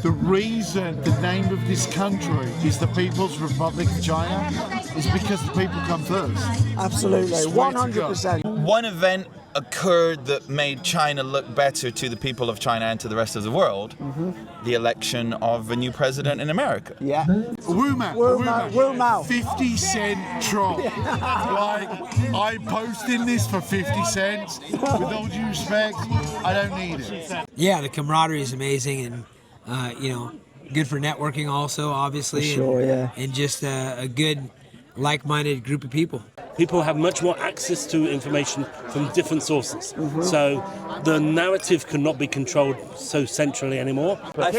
The reason the name of this country is the People's Republic of China is because the people come first. Absolutely, 100%. One event occurred that made China look better to the people of China and to the rest of the world. The election of a new president in America. Yeah. Wu Mao. 50 Cent Trump. Like, I'm posting this for 50 cents. With all due respect, I don't need it. Yeah, the camaraderie is amazing, and good for networking also, obviously. For sure, yeah. And just a good, like-minded group of people. People have much more access to information from different sources. So the narrative cannot be controlled so centrally anymore. I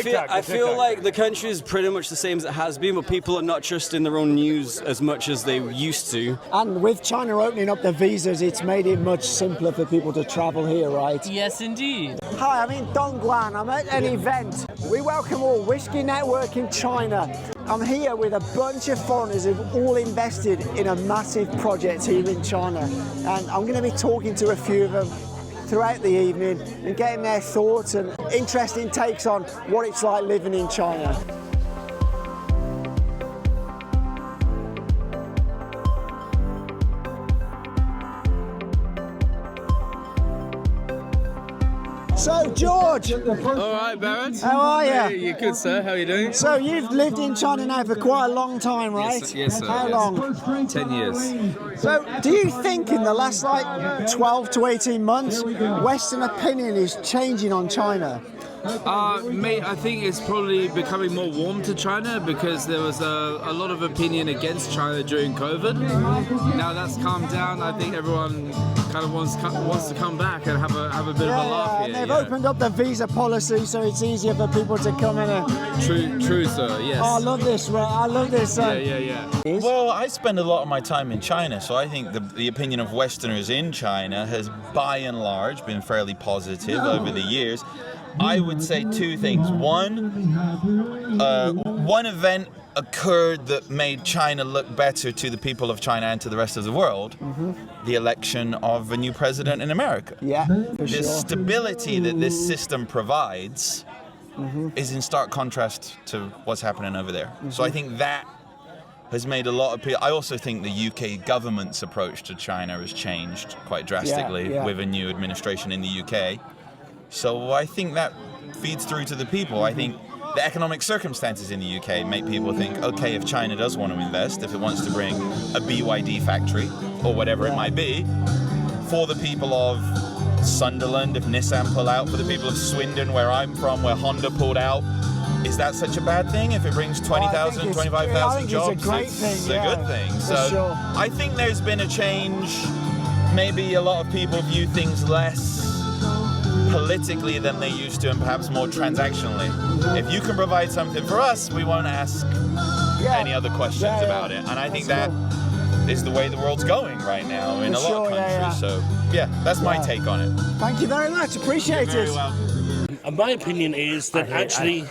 feel like the country is pretty much the same as it has been, but people are not trusting their own news as much as they used to. And with China opening up the visas, it's made it much simpler for people to travel here, right? Yes, indeed. Hi, I'm in Dongguan. I'm at an event. We welcome all Whiskey Network in China. I'm here with a bunch of foreigners who've all invested in a massive project here in China. And I'm going to be talking to a few of them throughout the evening and getting their thoughts and interesting takes on what it's like living in China. So, George. All right, Barrett. How are you? Hey, you're good, sir. How are you doing? So, you've lived in China now for quite a long time, right? Yes, sir. How yes. long? 10 years. So, do you think in the last 12 to 18 months, Western opinion is changing on China? Mate, I think it's probably becoming more warm to China because there was a lot of opinion against China during COVID. Now that's calmed down. I think everyone kind of wants to come back and have a bit of a laugh here. And they've opened up the visa policy, so it's easier for people to come in. True, sir. Yes. Oh, I love this. Right? I love this. Yeah. Well, I spend a lot of my time in China, so I think the opinion of Westerners in China has, by and large, been fairly positive over the years. I would say two things. One event occurred that made China look better to the people of China and to the rest of the world. The election of a new president in America. Yeah, for sure. The stability that this system provides is in stark contrast to what's happening over there. So I think that has made a lot of people. I also think the UK government's approach to China has changed quite drastically with a new administration in the UK. So I think that feeds through to the people. I think the economic circumstances in the UK make people think, okay, if China does want to invest, if it wants to bring a BYD factory or whatever it might be, for the people of Sunderland, if Nissan pull out, for the people of Swindon, where I'm from, where Honda pulled out, is that such a bad thing? If it brings 20,000, 25,000 jobs, it's a great thing. It's a good thing. So sure. I think there's been a change. Maybe a lot of people view things less politically than they used to, and perhaps more transactionally. If you can provide something for us, we won't ask any other questions about it. And I think that is the way the world's going right now in a lot of countries. So that's my take on it. Thank you very much. Appreciate You're it. very welcome. And my opinion is that actually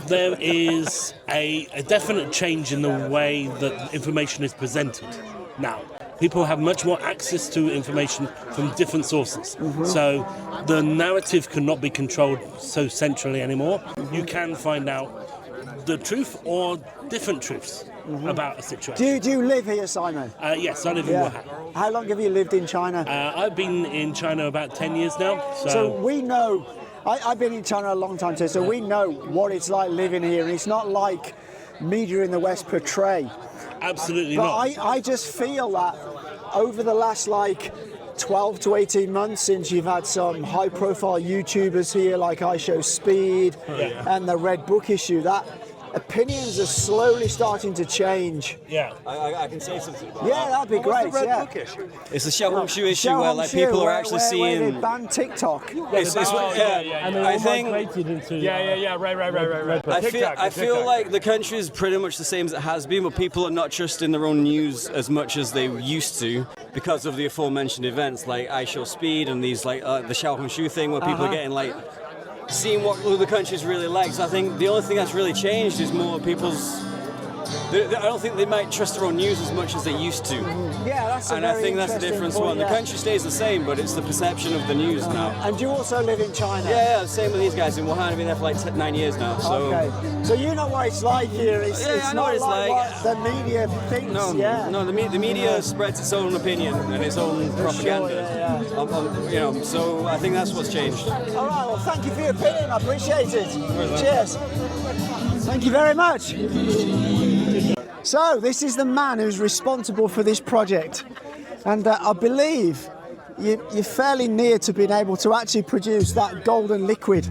there is a definite change in the way that information is presented now. People have much more access to information from different sources. So the narrative cannot be controlled so centrally anymore. You can find out the truth or different truths about a situation. Do you live here, Simon? Yes, I live in Wuhan. How long have you lived in China? I've been in China about 10 years now. So we know, I've been in China a long time too, so we know what it's like living here, and it's not like media in the West portray. Absolutely but not. I just feel that over the last 12 to 18 months, since you've had some high profile YouTubers here like I Show Speed and the Red Book issue, that opinions are slowly starting to change. Yeah. I can say something about Yeah, that'd be great. What's the Red Book issue? It's the Xiaohongshu issue where people are actually seeing. Where they ban TikTok. I think. Right. I feel like the country is pretty much the same as it has been, but people are not trusting their own news as much as they used to because of the aforementioned events like I Show Speed and these the Xiaohongshu thing where people are getting seeing what the country's really like. So I think the only thing that's really changed is more people's I don't think they might trust their own news as much as they used to. Yeah, that's a And I very think that's the interesting difference point, one. yeah. The country stays the same, but it's the perception of the news now. And you also live in China? Yeah, same with these guys in Wuhan. I've been there for like 9 years now. So. Okay. So you know what it's like here. It's, Yeah, it's I know not what it's like. what the media thinks. No, the media spreads its own opinion and its own propaganda. Sure, So I think that's what's changed. All right, well, thank you for your opinion. I appreciate it. Cheers. Thank you very much. So, this is the man who's responsible for this project. And I believe you're fairly near to being able to actually produce that golden liquid.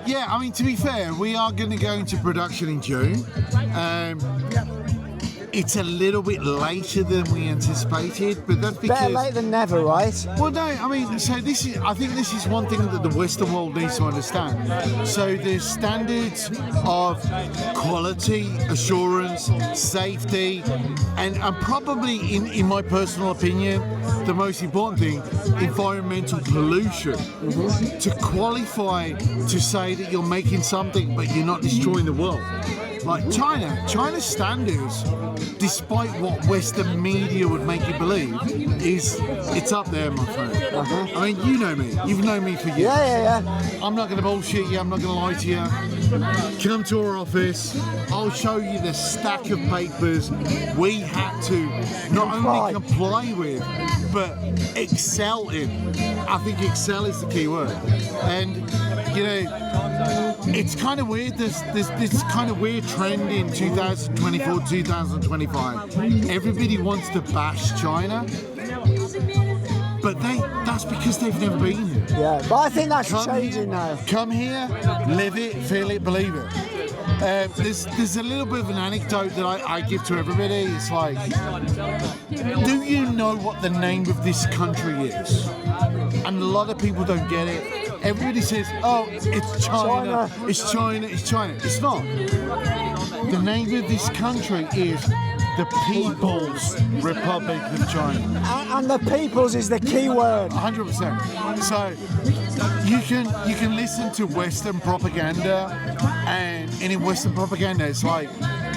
Yeah, I mean, to be fair, we are going to go into production in June. It's a little bit later than we anticipated, but that's because... Better late than never, right? Well, no, I mean, so I think this is one thing that the Western world needs to understand. So there's standards of quality, assurance, safety, and probably, in my personal opinion, the most important thing, environmental pollution. Mm-hmm. To qualify to say that you're making something but you're not destroying the world. Like China's standards, despite what Western media would make you believe, it's up there, my friend. Uh-huh. I mean, you know me. You've known me for years. Yeah. I'm not going to bullshit you. I'm not going to lie to you. Come to our office. I'll show you the stack of papers we had to not only comply with, but excel in. I think excel is the key word. And, you know, it's kind of weird. There's this kind of weird trend in 2024, 2025. Everybody wants to bash China, but that's because they've never been here. Yeah, but I think that's changing now. Come here, live it, feel it, believe it. There's a little bit of an anecdote that I give to everybody. It's like, do you know what the name of this country is? And a lot of people don't get it. Everybody says, oh, it's China, it's China, it's China. It's not. The name of this country is the People's Republic of China. And the people's is the key word. 100%. So you can listen to Western propaganda, and in Western propaganda it's like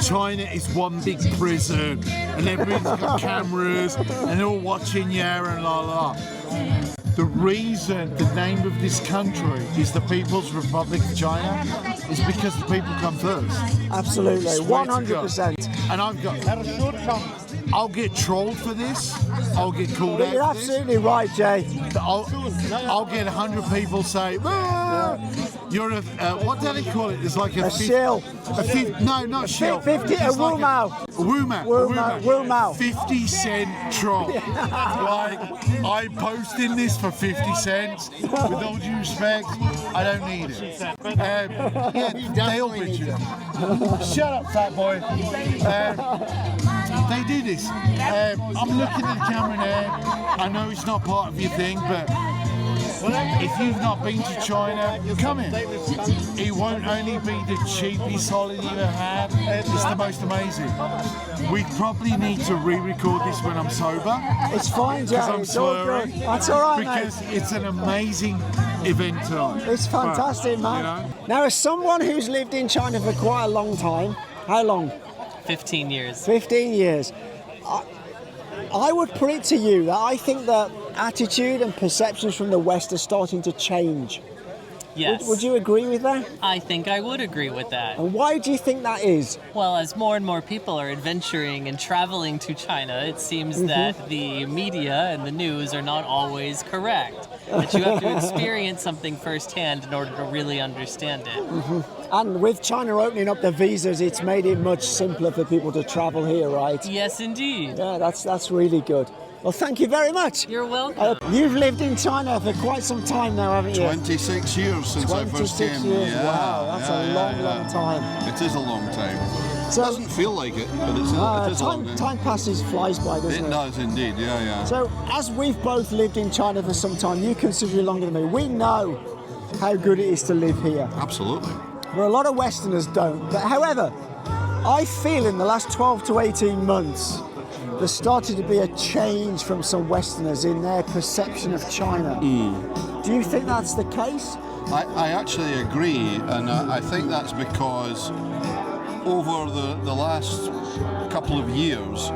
China is one big prison and everybody's got cameras and they're all watching you and la la. The reason the name of this country is the People's Republic of China is because the people come first. Absolutely, 100%. And I'll get trolled for this. I'll get called out. You're for this. absolutely right, Jay. I'll get 100 people say, you're a, what do they call it? It's like a shill. No, not shill. 50, a woomau. Woomau. 50 cent troll. Like, I'm posting this for 50 cents. With all due respect, I don't need it. Yeah, they all bitch you. Shut up, fat boy. They do this. I'm looking at the camera now. I know it's not part of your thing, but if you've not been to China, come in. It won't only be the cheapest holiday you've ever had, it's the most amazing. We probably need to re-record this when I'm sober. It's fine, Jay. Because I'm slurring. That's all right, because mate. It's an amazing event tonight. It's fantastic, man. You know? Now, as someone who's lived in China for quite a long time, how long? 15 years. 15 years. I would put it to you that I think that attitude and perceptions from the West are starting to change. Yes. Would you agree with that? I think I would agree with that. And why do you think that is? Well, as more and more people are adventuring and traveling to China, it seems that the media and the news are not always correct. That you have to experience something firsthand in order to really understand it. And with China opening up the visas, it's made it much simpler for people to travel here, right? Yes, indeed. Yeah, that's really good. Well, thank you very much. You're welcome. You've lived in China for quite some time now, haven't you? 26 years since I first came. 26 years, Yeah, wow, that's a long time. It is a long time. So, it doesn't feel like it, but it is a long time. Time passes, flies by, doesn't it? It does indeed, yeah. So, as we've both lived in China for some time, you considerably longer than me, we know how good it is to live here. Absolutely. Where a lot of Westerners don't. But however, I feel in the last 12 to 18 months, there's started to be a change from some Westerners in their perception of China. Do you think that's the case? I actually agree, and I think that's because over the last couple of years,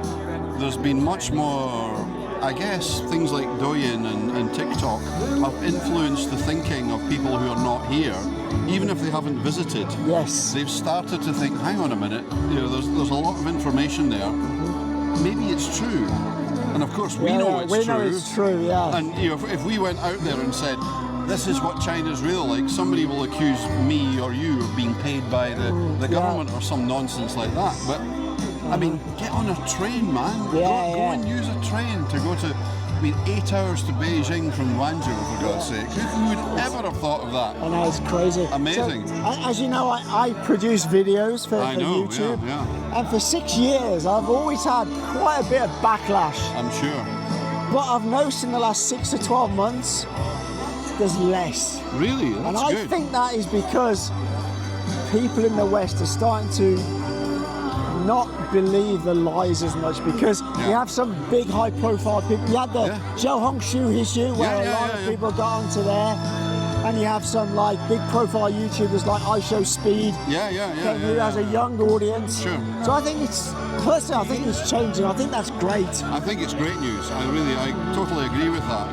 there's been much more, I guess, things like Douyin and TikTok have influenced the thinking of people who are not here, even if they haven't visited. Yes. They've started to think, hang on a minute, there's a lot of information there. Maybe it's true. And of course, we know it's true. Yeah. And if we went out there and said, this is what China's really like, somebody will accuse me or you of being paid by the government or some nonsense like that. But I mean, get on a train, man. Go and use a train to go to, 8 hours to Beijing from Guangzhou, for God's sake. Who would ever have thought of that? I know, it's crazy. Amazing. So, as you know, I produce videos for YouTube. Yeah. And for 6 years, I've always had quite a bit of backlash. I'm sure. But I've noticed in the last 6 to 12 months, there's less. Really? That's and I think that is because people in the West are starting to not believe the lies as much, because you have some big high profile people. You had the Zhou Hongshu issue where a lot of people got onto there, and you have some like big profile YouTubers like I Show Speed who has a young audience. Sure. So I think personally I think it's changing. I think that's great. I think it's great news. I totally agree with that.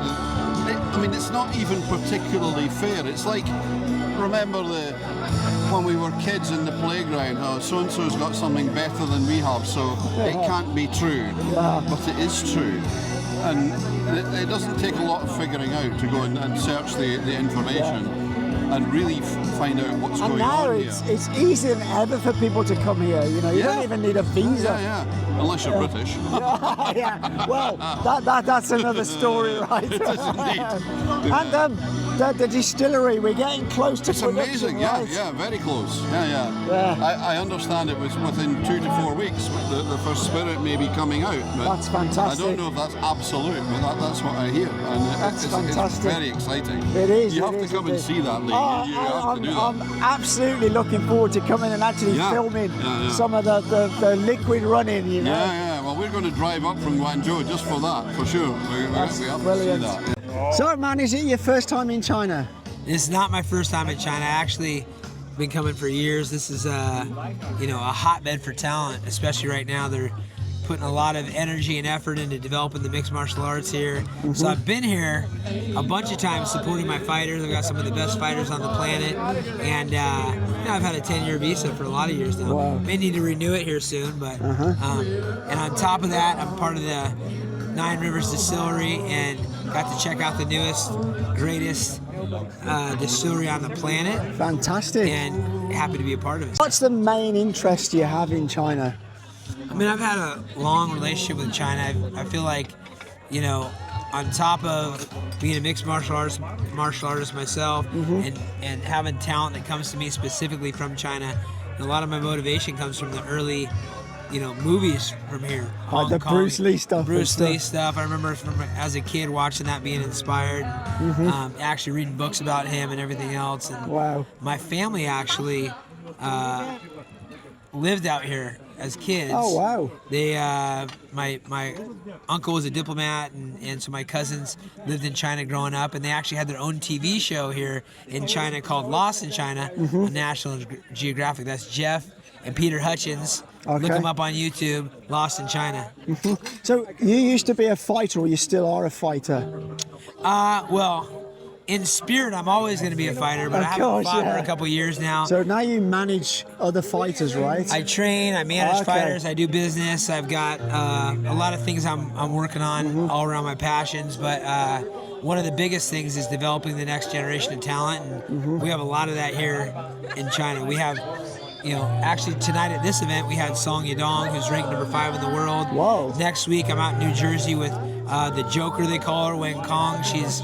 It's not even particularly fair. It's like, remember when we were kids in the playground, so-and-so's got something better than we have, so it can't be true. But it is true. And it doesn't take a lot of figuring out to go and search the information and really find out what's going on here. And now it's easier than ever for people to come here. You don't even need a visa. Unless you're British. Well, that's another story, right? It is indeed. And the distillery, we're getting close to production. It's amazing, right? Very close. I understand it was within 2 to 4 weeks the first spirit may be coming out. But that's fantastic. I don't know if that's absolute, but that's what I hear. And that's fantastic. It's very exciting. It is. You have to come and see that, Lee. You have to do that. I'm absolutely looking forward to coming and actually filming some of the liquid running, Well, we're going to drive up from Guangzhou just for that, for sure. We have brilliant. to see that. So, man, is it your first time in China? It's not my first time in China. I actually been coming for years. This is a hotbed for talent, especially right now. They're putting a lot of energy and effort into developing the mixed martial arts here. So I've been here a bunch of times supporting my fighters. I've got some of the best fighters on the planet, and I've had a 10-year visa for a lot of years now. Wow. May need to renew it here soon, but and on top of that, I'm part of the Nine Rivers Distillery and got to check out the newest, greatest distillery on the planet. Fantastic. And happy to be a part of it. What's the main interest you have in China? I've had a long relationship with China. I feel like, on top of being a mixed martial artist myself, and having talent that comes to me specifically from China, a lot of my motivation comes from the early movies from here. Like the Bruce Lee stuff. I remember as a kid watching that, being inspired, actually reading books about him and everything else. And wow. My family actually lived out here as kids. Oh wow. They my uncle was a diplomat, and so my cousins lived in China growing up, and they actually had their own TV show here in China called Lost in China on National Geographic. That's Jeff and Peter Hutchins. Okay. Look them up on YouTube, Lost in China. So you used to be a fighter, or you still are a fighter? Well, in spirit, I'm always going to be a fighter, but I haven't fought for a couple years now. So now you manage other fighters, right? I train, I manage fighters, I do business. I've got a lot of things I'm working on all around my passions, but one of the biggest things is developing the next generation of talent, and we have a lot of that here in China. We have, actually tonight at this event, we had Song Yadong, who's ranked number 5 in the world. Whoa. Next week, I'm out in New Jersey with the Joker, they call her, Wen Kong. She's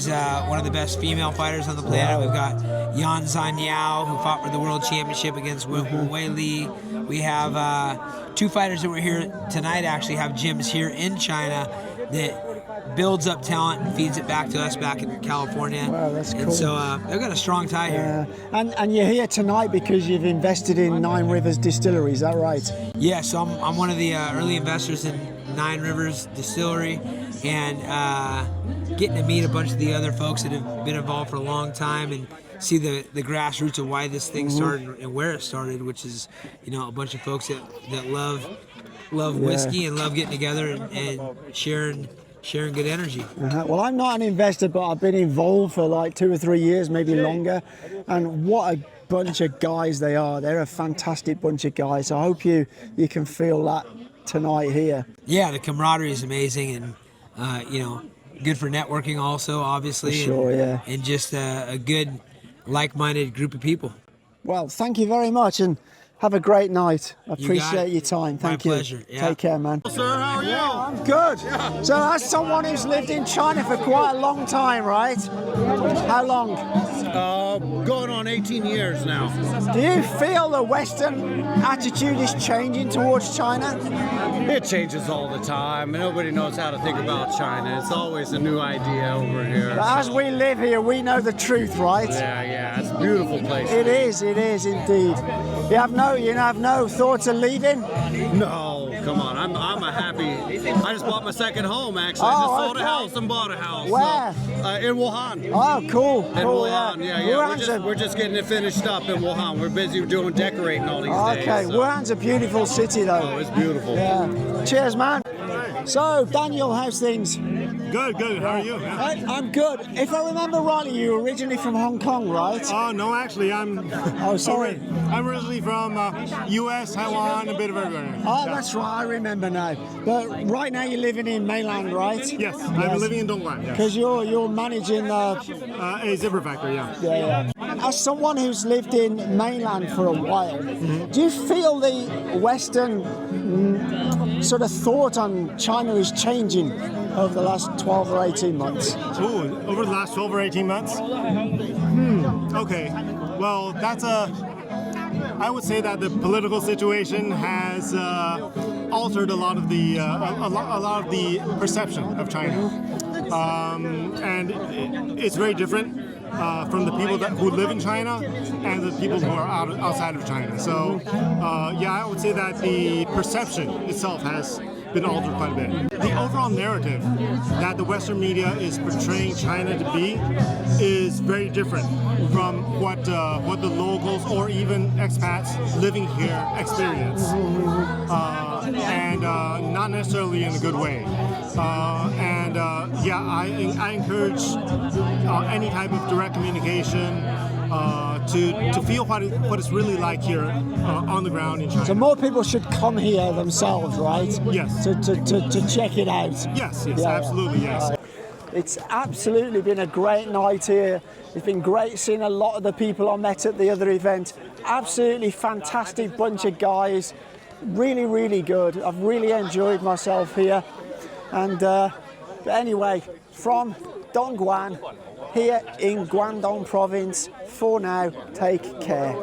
one of the best female fighters on the planet. We've got Yan Zhan Yao, who fought for the world championship against Wei Li. We have 2 fighters that were here tonight actually have gyms here in China that builds up talent and feeds it back to us back in California. Wow, that's cool. And so they've got a strong tie here. And you're here tonight because you've invested in Nine Rivers Distillery, is that right? Yeah, so I'm one of the early investors in Nine Rivers Distillery, and getting to meet a bunch of the other folks that have been involved for a long time, and see the grassroots of why this thing started and where it started, which is, you know, a bunch of folks that love whiskey and love getting together and sharing good energy. Well, I'm not an investor, but I've been involved for like 2 or 3 years, maybe longer. And what a bunch of guys they are. They're a fantastic bunch of guys. So I hope you can feel that tonight here. Yeah, the camaraderie is amazing, and you know, good for networking also, obviously. Sure, yeah. And just a good, like-minded group of people. Well, thank you very much, and have a great night. I appreciate your time. Thank you. My pleasure. Yeah. Take care, man. Sir, how are you? Yeah, I'm good. Yeah. So as someone who's lived in China for quite a long time, right? How long? Going on 18 years now. Do you feel the Western attitude is changing towards China? It changes all the time. Nobody knows how to think about China. It's always a new idea over here. But as we live here, we know the truth, right? Yeah, it's a beautiful place. It is indeed. You have no thoughts of leaving? No, come on. I'm a happy. I just bought my second home, actually. I Oh, just sold okay. a house and bought a house. Where? In Wuhan. Oh, cool. In cool, Wuhan, yeah. Wuhan's We're just getting it finished up in Wuhan. We're busy doing decorating all these days. Okay, so. Wuhan's a beautiful city, though. Oh, it's beautiful. Yeah. Cheers, man. So, Daniel, how's things? Good. How are you? I'm good. If I remember rightly, you were originally from Hong Kong, right? No, actually, I'm. Oh, sorry. I'm originally from U.S., Taiwan, a bit of everywhere. Oh, that's right. I remember now. But right now you're living in mainland, right? Yes, I'm living in Dongguan. Yes. Because you're managing a zipper factory. Yeah. Yeah. As someone who's lived in mainland for a while, do you feel the Western sort of thought on China is changing over the last 12 or 18 months? Ooh, over the last 12 or 18 months? Okay. Well, I would say that the political situation has altered a lot of the perception of China, and it's very different from the people who live in China and the people who are outside of China. So, I would say that the perception itself has been altered quite a bit. The overall narrative that the Western media is portraying China to be is very different from what the locals or even expats living here experience, and not necessarily in a good way. I encourage any type of direct communication to feel what it's really like here on the ground in China. So more people should come here themselves, right? Yes. To check it out. Yes, absolutely, yes. It's absolutely been a great night here. It's been great seeing a lot of the people I met at the other event. Absolutely fantastic bunch of guys. Really, really good. I've really enjoyed myself here. And but anyway, from Dongguan, here in Guangdong province, for now, take care.